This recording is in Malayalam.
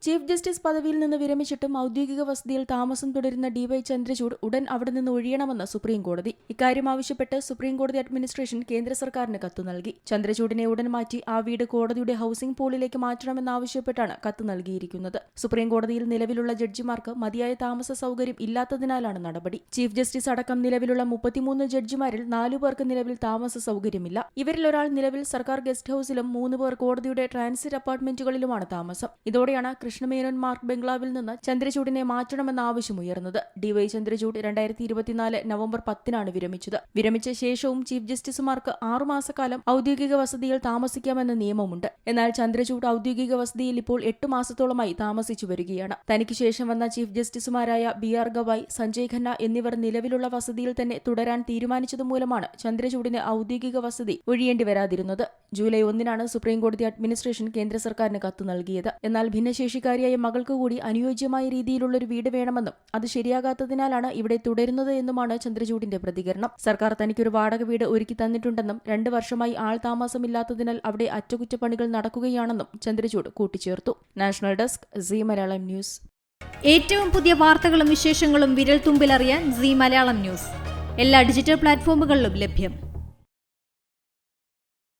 ചീഫ് ജസ്റ്റിസ് പദവിയിൽ നിന്ന് വിരമിച്ചിട്ടും ഔദ്യോഗിക വസതിയിൽ താമസം തുടരുന്ന DY ചന്ദ്രചൂഡ് ഉടൻ അവിടെ നിന്ന് ഒഴിയണമെന്ന് സുപ്രീംകോടതി. ഇക്കാര്യം ആവശ്യപ്പെട്ട് സുപ്രീംകോടതി അഡ്മിനിസ്ട്രേഷൻ കേന്ദ്ര സർക്കാരിന് കത്ത് നൽകി. ചന്ദ്രചൂഡിനെ ഉടൻ മാറ്റി ആ വീട് കോടതിയുടെ ഹൌസിംഗ് പൂളിലേക്ക് മാറ്റണമെന്നാവശ്യപ്പെട്ടാണ് കത്ത് നൽകിയിരിക്കുന്നത്. സുപ്രീംകോടതിയിൽ നിലവിലുള്ള ജഡ്ജിമാർക്ക് മതിയായ താമസ സൗകര്യം ഇല്ലാത്തതിനാലാണ് നടപടി. ചീഫ് ജസ്റ്റിസ് അടക്കം നിലവിലുള്ള 33 ജഡ്ജിമാരിൽ 4 പേർക്ക് നിലവിൽ താമസ സൗകര്യമില്ല. ഇവരിൽ ഒരാൾ നിലവിൽ സർക്കാർ ഗസ്റ്റ് ഹൌസിലും 3 പേർ കോടതിയുടെ ട്രാൻസിറ്റ് അപ്പാർട്ട്മെന്റുകളിലുമാണ് താമസം. ഇതോടെയാണ് കൃഷ്ണമേനോൻ മാർക്ക് ബംഗ്ലാവിൽ നിന്ന് ചന്ദ്രചൂഡിനെ മാറ്റണമെന്ന ആവശ്യമുയർന്നത്. DY ചന്ദ്രചൂഡ് 2024 നവംബർ 10-നാണ് വിരമിച്ചത്. വിരമിച്ച ശേഷവും ചീഫ് ജസ്റ്റിസുമാർക്ക് 6 മാസക്കാലം ഔദ്യോഗിക വസതിയിൽ താമസിക്കാമെന്ന നിയമമുണ്ട്. എന്നാൽ ചന്ദ്രചൂഡ് ഔദ്യോഗിക വസതിയിൽ ഇപ്പോൾ 8 മാസത്തോളമായി താമസിച്ചു വരികയാണ്. തനിക്ക് ശേഷം വന്ന ചീഫ് ജസ്റ്റിസുമാരായ BR ഗവായ്, സഞ്ജയ് ഖന്ന എന്നിവർ നിലവിലുള്ള വസതിയിൽ തന്നെ തുടരാൻ തീരുമാനിച്ചതുമൂലമാണ് ചന്ദ്രചൂഡിന് ഔദ്യോഗിക വസതി ഒഴിയേണ്ടി വരാതിരുന്നത്. ജൂലൈ 1-നാണ് സുപ്രീംകോടതി അഡ്മിനിസ്ട്രേഷൻ കേന്ദ്ര സർക്കാരിന് കത്ത് നൽകിയത്. എന്നാൽ ഭിന്നശേഷിക്കാരിയായ മകൾക്ക് കൂടി അനുയോജ്യമായ രീതിയിലുള്ളൊരു വീട് വേണമെന്നും അത് ശരിയാകാത്തതിനാലാണ് ഇവിടെ തുടരുന്നത് എന്നുമാണ് ചന്ദ്രചൂഡിന്റെ പ്രതികരണം. സർക്കാർ തനിക്കൊരു വാടക വീട് ഒരുക്കി തന്നിട്ടുണ്ടെന്നും 2 വർഷമായി ആൾ താമസമില്ലാത്തതിനാൽ അവിടെ അറ്റകുറ്റപ്പണികൾ നടക്കുകയാണെന്നും ചന്ദ്രചൂഡ് കൂട്ടിച്ചേർത്തു. National desk Zee Malayalam news. ഏറ്റവും പുതിയ വാർത്തകളും വിശേഷങ്ങളും വിരൽ തുമ്പിലറിയാൻ സീ മലയാളം ന്യൂസ് എല്ലാ ഡിജിറ്റൽ പ്ലാറ്റ്ഫോമുകളിലും ലഭ്യം.